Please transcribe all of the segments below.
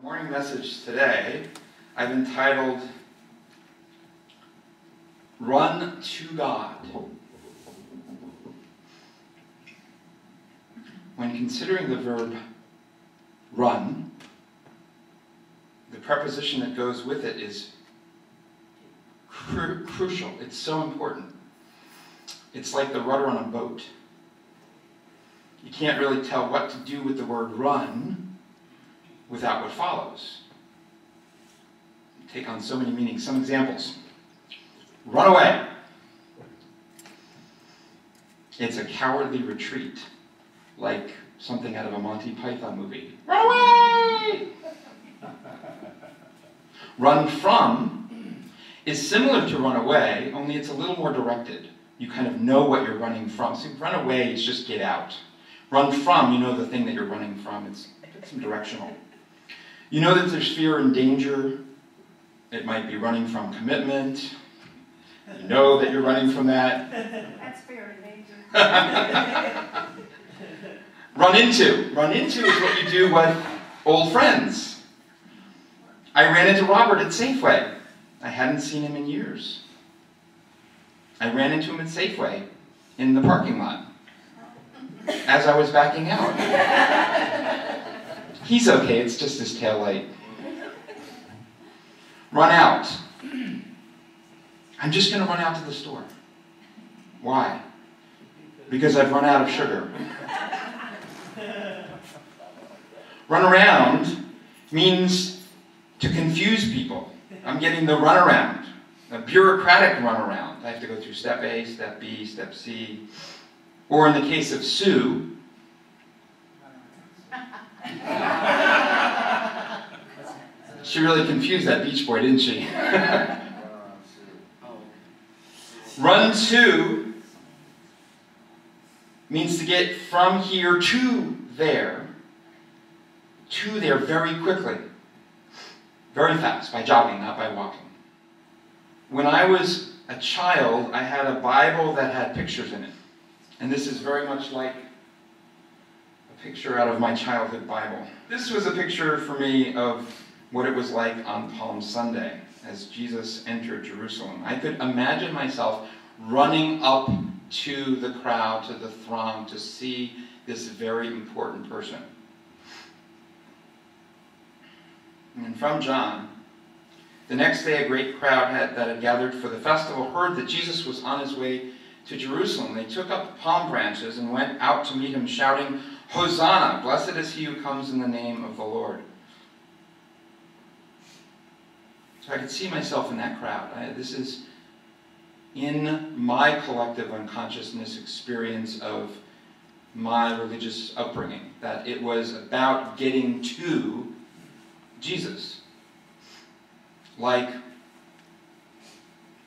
Morning message today, I've entitled, Run to God. When considering the verb run, the preposition that goes with it is crucial. It's so important. It's like the rudder on a boat. You can't really tell what to do with the word run without what follows. You take on so many meanings. Some examples. Run away. It's a cowardly retreat, like something out of a Monty Python movie. Run away! Run from is similar to run away, only it's a little more directed. You kind of know what you're running from. So run away is just get out. Run from, you know the thing that you're running from. It's some directional. You know that there's fear and danger. It might be running from commitment. You know that you're running from that. That's fear and danger. Run into. Run into is what you do with old friends. I ran into Robert at Safeway. I hadn't seen him in years. I ran into him at Safeway in the parking lot as I was backing out. He's okay, it's just his tail light. Run out. I'm just going to run out to the store. Why? Because I've run out of sugar. Run around means to confuse people. I'm getting the runaround, a bureaucratic runaround. I have to go through step A, step B, step C. Or in the case of Sue, she really confused that Beach Boy, didn't she? Run to means to get from here to there very quickly, very fast, by jogging, not by walking. When I was a child, I had a Bible that had pictures in it. And this is very much like a picture out of my childhood Bible. This was a picture for me of what it was like on Palm Sunday as Jesus entered Jerusalem. I could imagine myself running up to the crowd, to the throng, to see this very important person. And from John, the next day a great crowd that had gathered for the festival heard that Jesus was on his way to Jerusalem. They took up palm branches and went out to meet him, shouting, "Hosanna! Blessed is he who comes in the name of the Lord." So I could see myself in that crowd. This is in my collective unconsciousness experience of my religious upbringing, that it was about getting to Jesus. Like,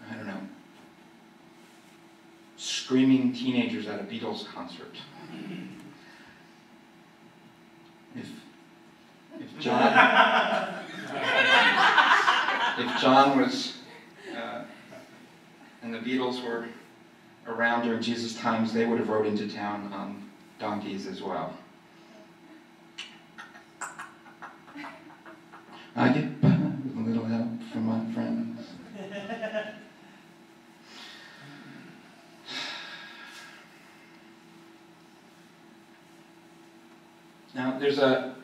I don't know, screaming teenagers at a Beatles concert. If John was, and the Beatles were around during Jesus' times, they would have rode into town on donkeys as well. I get by with a little help from my friends. Now, there's a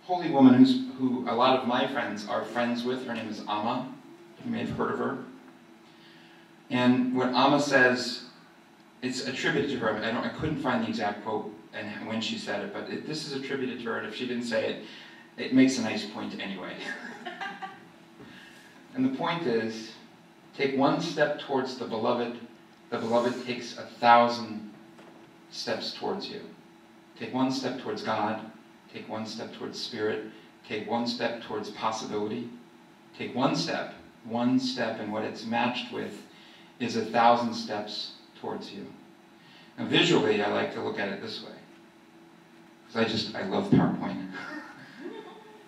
holy woman who a lot of my friends are friends with. Her name is Amma. You may have heard of her. And what Amma says, it's attributed to her. I couldn't find the exact quote and when she said it, but this is attributed to her, and if she didn't say it, it makes a nice point anyway. And the point is, take one step towards the beloved takes 1,000 steps towards you. Take one step towards God, take one step towards spirit, take one step towards possibility, take one step, and what it's matched with is 1,000 steps towards you. Now visually, I like to look at it this way, because I love PowerPoint.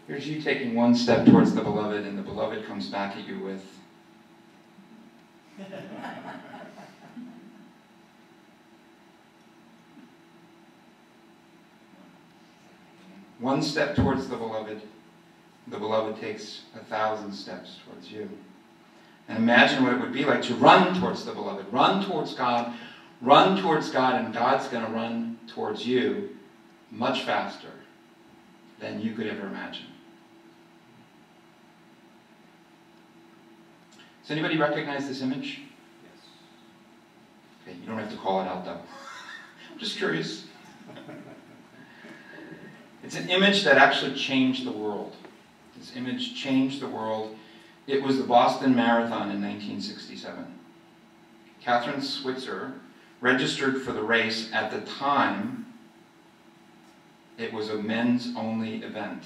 Here's you taking one step towards the beloved, and the beloved comes back at you with one step towards the beloved, the beloved takes 1,000 steps towards you. And imagine what it would be like to run towards the beloved, run towards God, and God's going to run towards you much faster than you could ever imagine. Does anybody recognize this image? Yes. Okay, you don't have to call it out though. I'm just curious. It's an image that actually changed the world. This image changed the world. It was the Boston Marathon in 1967. Catherine Switzer registered for the race. At the time, it was a men's-only event.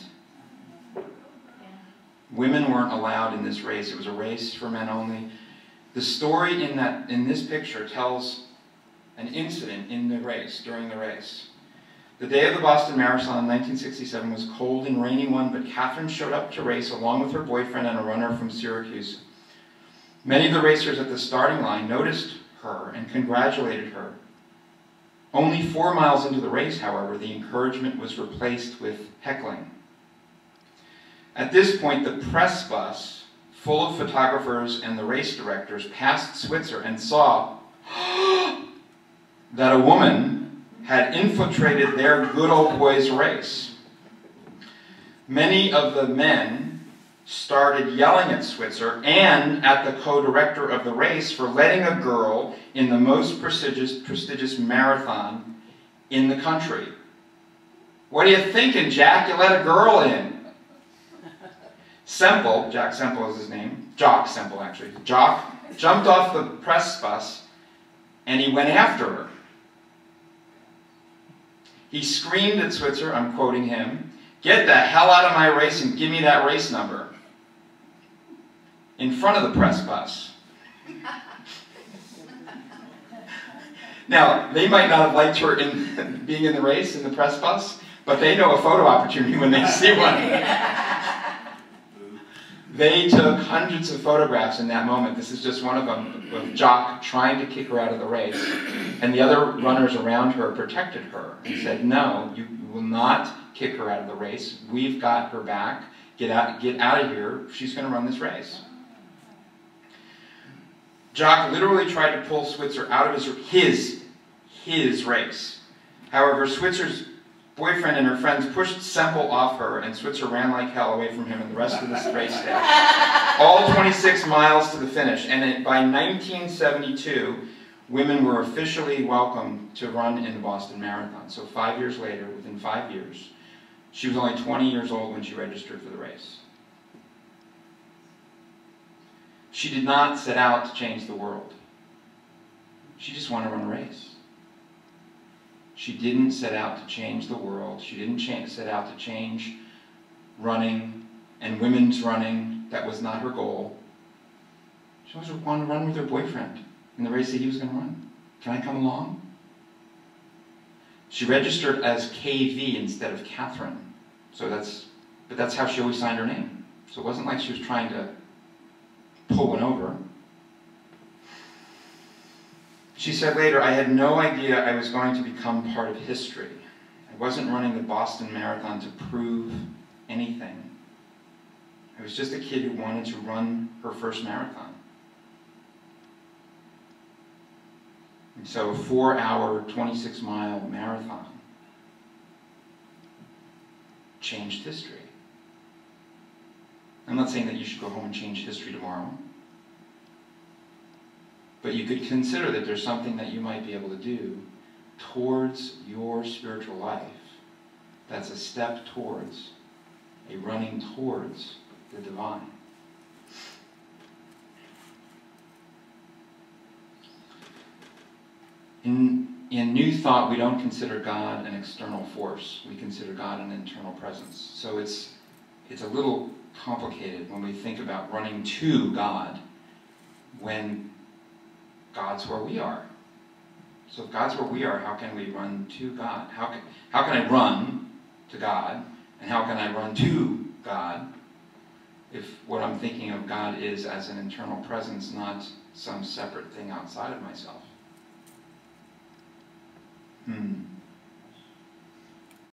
Women weren't allowed in this race. It was a race for men only. The story in this picture tells an incident in the race, during the race. The day of the Boston Marathon in 1967 was cold and rainy one, but Catherine showed up to race along with her boyfriend and a runner from Syracuse. Many of the racers at the starting line noticed her and congratulated her. Only 4 miles into the race, however, the encouragement was replaced with heckling. At this point, the press bus, full of photographers and the race directors, passed Switzer and saw that a woman had infiltrated their good old boys race. Many of the men started yelling at Switzer and at the co-director of the race for letting a girl in the most prestigious marathon in the country. What are you thinking, Jack? You let a girl in. Semple, Jack Semple is his name, Jock Semple actually, Jock jumped off the press bus and he went after her. He screamed at Switzer, I'm quoting him, "Get the hell out of my race and give me that race number." In front of the press bus. Now, they might not have liked her being in the race, in the press bus, but they know a photo opportunity when they see one. They took hundreds of photographs in that moment. This is just one of them, of Jock trying to kick her out of the race. And the other runners around her protected her and said, "No, you will not kick her out of the race. We've got her back. Get out of here. She's going to run this race." Jock literally tried to pull Switzer out of his race. However, Switzer's boyfriend and her friends pushed Semple off her, and Switzer ran like hell away from him and the rest of this race day. All 26 miles to the finish. And by 1972, women were officially welcome to run in the Boston Marathon. So 5 years later, within 5 years, she was only 20 years old when she registered for the race. She did not set out to change the world. She just wanted to run a race. She didn't set out to change the world. She didn't set out to change running and women's running. That was not her goal. She just wanted to run with her boyfriend in the race that he was going to run. Can I come along? She registered as KV instead of Catherine. But that's how she always signed her name. So it wasn't like she was trying to pull one over. She said later, "I had no idea I was going to become part of history. I wasn't running the Boston Marathon to prove anything. I was just a kid who wanted to run her first marathon." And so a 4-hour, 26-mile marathon changed history. I'm not saying that you should go home and change history tomorrow. But you could consider that there's something that you might be able to do towards your spiritual life that's a step towards, a running towards the divine. In New Thought, we don't consider God an external force. We consider God an internal presence. So it's a little complicated when we think about running to God when God's where we are. So if God's where we are, how can we run to God? How can I run to God? And how can I run to God if what I'm thinking of God is as an internal presence, not some separate thing outside of myself?